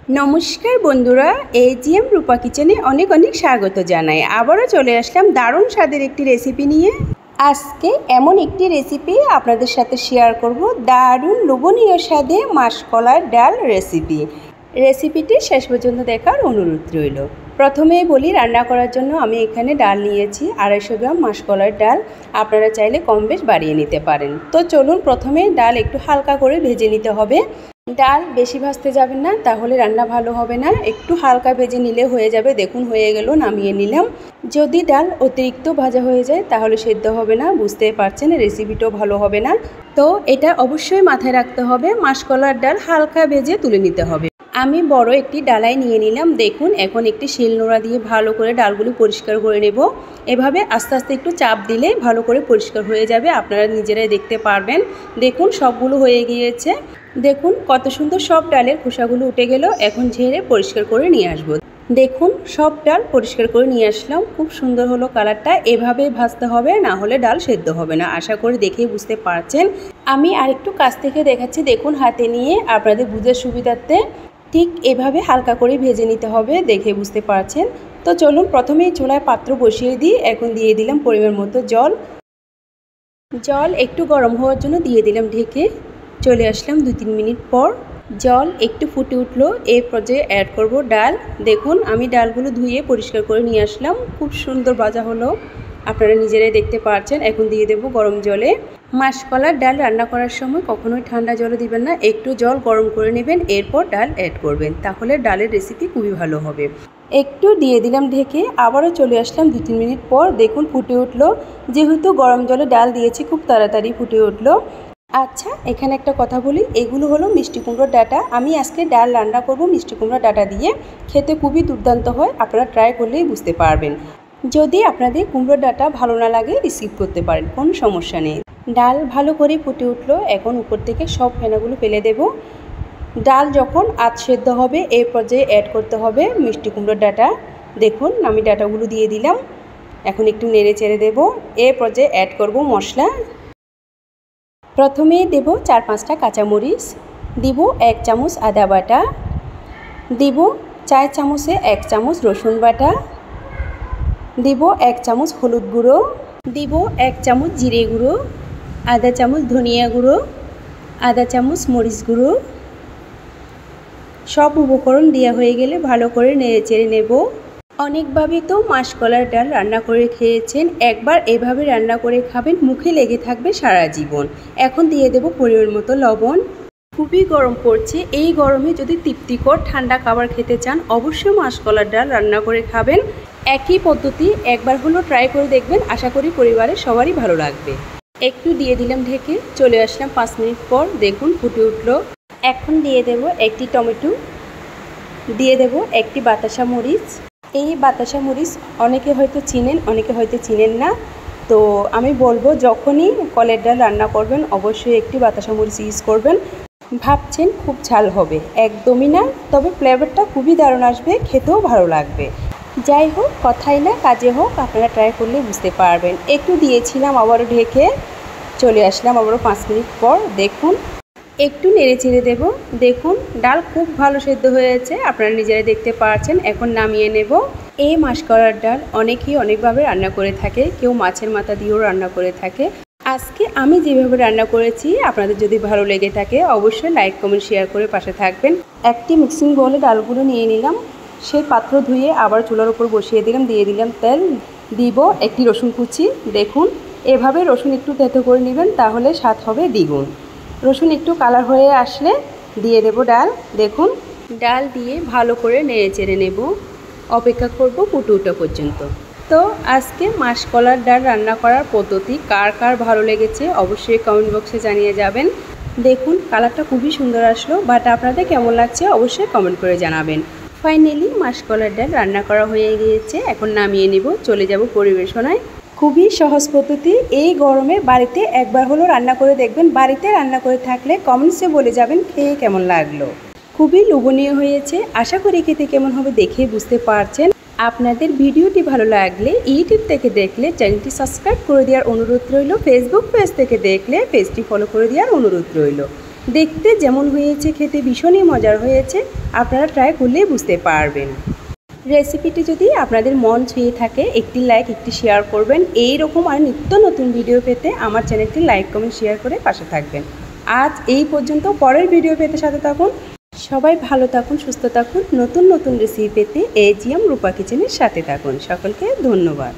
নমস্কার বন্ধুরা, এজিএম রূপা কিচেনে অনেক অনেক স্বাগত জানাই। আবারও চলে আসলাম দারুণ স্বাদের একটি রেসিপি নিয়ে। আজকে এমন একটি রেসিপি আপনাদের সাথে শেয়ার করব, দারুণ লোভনীয় স্বাদে মাসকলার ডাল রেসিপিটি শেষ পর্যন্ত দেখার অনুরোধ রইল। প্রথমেই বলি, রান্না করার জন্য আমি এখানে ডাল নিয়েছি 250 গ্রাম মাসকলার ডাল। আপনারা চাইলে কম বেশ বাড়িয়ে নিতে পারেন। তো চলুন, প্রথমে ডাল একটু হালকা করে ভেজে নিতে হবে। ডাল বেশি ভাজতে যাবেন না, তাহলে রান্না ভালো হবে না। একটু হালকা ভেজে নিলে হয়ে যাবে। দেখুন হয়ে গেল, নামিয়ে নিলাম। যদি ডাল অতিরিক্ত ভাজা হয়ে যায় তাহলে সেদ্ধ হবে না, বুঝতেই পারছেন, রেসিপিটাও ভালো হবে না। তো এটা অবশ্যই মাথায় রাখতে হবে, মাসকলার ডাল হালকা ভেজে তুলে নিতে হবে। আমি বড় একটি ডালাই নিয়ে নিলাম। দেখুন, এখন একটি শিলনোড়া দিয়ে ভালো করে ডালগুলো পরিষ্কার করে নেব। এভাবে আস্তে আস্তে একটু চাপ দিলে ভালো করে পরিষ্কার হয়ে যাবে, আপনারা নিজেরাই দেখতে পারবেন। দেখুন সবগুলো হয়ে গিয়েছে। দেখুন কত সুন্দর সব ডালের খোসাগুলো উঠে গেল। এখন ঝেড়ে পরিষ্কার করে নিয়ে আসবো। দেখুন সব ডাল পরিষ্কার করে নিয়ে আসলাম। খুব সুন্দর হলো কালারটা। এভাবেই ভাজতে হবে, না হলে ডাল সেদ্ধ হবে না। আশা করি দেখেই বুঝতে পারছেন। আমি আরেকটু কাছ থেকে দেখাচ্ছি, দেখুন হাতে নিয়ে আপনাদের বুঝার সুবিধার্থে। ঠিক এভাবে হালকা করে ভেজে নিতে হবে, দেখে বুঝতে পারছেন। তো চলুন, প্রথমেই চুলায় পাত্র বসিয়ে দিই। এখন দিয়ে দিলাম পরিমাণ মতো জল। জল একটু গরম হওয়ার জন্য দিয়ে দিলাম ঢেকে। চলে আসলাম 2-3 মিনিট পর। জল একটু ফুটে উঠলো, এই পর্যায়ে অ্যাড করব ডাল। দেখুন আমি ডালগুলো ধুয়ে পরিষ্কার করে নিয়ে আসলাম। খুব সুন্দর ভাজা হলো, আপনারা নিজেরাই দেখতে পাচ্ছেন। এখন দিয়ে দেব গরম জলে। মাসকলার ডাল রান্না করার সময় কখনোই ঠান্ডা জলে দিবেন না, একটু জল গরম করে নেবেন, এরপর ডাল অ্যাড করবেন, তাহলে ডালের রেসিপি খুবই ভালো হবে। একটু দিয়ে দিলাম ঢেকে, আবারও চলে আসলাম 2-3 মিনিট পর। দেখুন ফুটে উঠলো। যেহেতু গরম জলে ডাল দিয়েছি, খুব তাড়াতাড়ি ফুটে উঠলো। আচ্ছা, এখানে একটা কথা বলি, এগুলো হলো মিষ্টি কুমড়োর ডাঁটা। আমি আজকে ডাল রান্না করব মিষ্টি কুমড়োর ডাঁটা দিয়ে। খেতে খুবই দুর্দান্ত হয়, আপনারা ট্রাই করলেই বুঝতে পারবেন। যদি আপনাদের কুমড়োর ডাঁটা ভালো না লাগে স্কিপ করতে পারেন, কোনো সমস্যা নেই। ডাল ভালো করে ফুটে উঠলো, এখন উপর থেকে সব ফেনাগুলো ফেলে দেব। ডাল যখন আধ সেদ্ধ হবে এই পর্যায়ে অ্যাড করতে হবে মিষ্টি কুমড়োর ডাঁটা। দেখুন আমি ডাঁটাগুলো দিয়ে দিলাম। এখন একটু নেড়ে চেড়ে দেবো। এ পর্যায়ে অ্যাড করব মশলা। প্রথমে দেব 4-5টা কাঁচামরিচ, দিব 1 চামচ আদা বাটা, দিব 4 চামচে 1 চামচ রসুন বাটা, দিব 1 চামচ হলুদ গুঁড়ো, দিব 1 চামচ জিরে গুঁড়ো, আধা চামচ ধনিয়া গুঁড়ো, আধা চামচ মরিচ গুঁড়ো। সব উপকরণ দেওয়া হয়ে গেলে ভালো করে নেড়ে চেড়ে নেব। অনেকভাবে তো মাসকলার ডাল রান্না করে খেয়েছেন, একবার এভাবে রান্না করে খাবেন, মুখে লেগে থাকবে সারা জীবন। এখন দিয়ে দেব পরিমাণ মতো লবণ। খুবই গরম পড়ছে, এই গরমে যদি তৃপ্তিকর ঠান্ডা খাবার খেতে চান অবশ্যই মাসকলার ডাল রান্না করে খাবেন। একই পদ্ধতি একবার হলো ট্রাই করে দেখবেন, আশা করি পরিবারের সবারই ভালো লাগবে। একটু দিয়ে দিলাম ঢেকে, চলে আসলাম 5 মিনিট পর। দেখুন ফুটে উঠলো। এখন দিয়ে দেব একটি টমেটো, দিয়ে দেব একটি বাতাসা মরিচ। এই বাতাসা মরিচ অনেকে হয়তো চিনেন, অনেকে হয়তো চিনেন না। তো আমি বলবো, যখনই কলের ডাল রান্না করবেন অবশ্যই একটি বাতাসা মরিচ ইউজ করবেন। ভাবছেন খুব ঝাল হবে, একদমই না, তবে ফ্লেভারটা খুবই দারুণ আসবে, খেতেও ভালো লাগবে। যাই হোক, কথাই না কাজে হোক, আপনারা ট্রাই করলে বুঝতে পারবেন। একটু দিয়েছিলাম আবারও ঢেকে, চলে আসলাম আবারও 5 মিনিট পর। দেখুন একটু নেড়ে চেড়ে দেব। দেখুন ডাল খুব ভালো সেদ্ধ হয়েছে, আপনারা নিজেরাই দেখতে পাচ্ছেন। এখন নামিয়ে নেব। এই মাসকলার ডাল অনেকেই অনেকভাবে রান্না করে থাকে, কেউ মাছের মাথা দিয়েও রান্না করে থাকে। আজকে আমি যেভাবে রান্না করেছি আপনাদের যদি ভালো লেগে থাকে অবশ্যই লাইক কমেন্ট শেয়ার করে পাশে থাকবেন। একটি মিক্সিং বোলে ডালগুলো নিয়ে নিলাম, সেই পাত্র ধুয়ে আবার চুলার উপর বসিয়ে দিলাম। দিয়ে দিলাম তেল, দিব একটি রসুন কুচি। দেখুন এভাবে রসুন একটু থেতো করে নেবেন, তাহলে স্বাদ হবে দ্বিগুণ। রসুন একটু কালার হয়ে আসলে দিয়ে দেব ডাল। দেখুন ডাল দিয়ে ভালো করে নেড়ে চেড়ে নেব, অপেক্ষা করব ফুটে ওঠা পর্যন্ত। তো আজকে মাসকলার ডাল রান্না করার পদ্ধতি কার কার ভালো লেগেছে অবশ্যই কমেন্ট বক্সে জানিয়ে যাবেন। দেখুন কালারটা খুবই সুন্দর আসলো, বাট আপনাদের কেমন লাগছে অবশ্যই কমেন্ট করে জানাবেন। ফাইনালি মাসকলার ডাল রান্না করা হয়ে গিয়েছে, এখন নামিয়ে নেব, চলে যাব পরিবেশনায়। খুবই সহজ পদ্ধতি, এই গরমে বাড়িতে একবার হলো রান্না করে দেখবেন। বাড়িতে রান্না করে থাকলে কমেন্টসে বলে যাবেন খেয়ে কেমন লাগলো। খুবই লোভনীয় হয়েছে, আশা করি খেতে কেমন হবে দেখে বুঝতে পারছেন। আপনাদের ভিডিওটি ভালো লাগলে ইউটিউব থেকে দেখলে চ্যানেলটি সাবস্ক্রাইব করে দেওয়ার অনুরোধ রইল, ফেসবুক পেজ থেকে দেখলে পেজটি ফলো করে দেওয়ার অনুরোধ রইল। দেখতে যেমন হয়েছে খেতে ভীষণই মজার হয়েছে। আপনারা ট্রাই করলেই বুঝতে পারবেন। রেসিপিটি যদি আপনাদের মন ছুঁয়ে থাকে একটি লাইক, একটি শেয়ার করবেন। এই রকম আর নিত্য নতুন ভিডিও পেতে আমার চ্যানেলটি লাইক, কমেন্ট, শেয়ার করে পাশে থাকবেন। আজ এই পর্যন্ত, পরের ভিডিও পেতে সাথে থাকুন। সবাই ভালো থাকুন, সুস্থ থাকুন। নতুন নতুন রেসিপি পেতে AGM রূপা কিচেনের সাথে থাকুন। সকলকে ধন্যবাদ।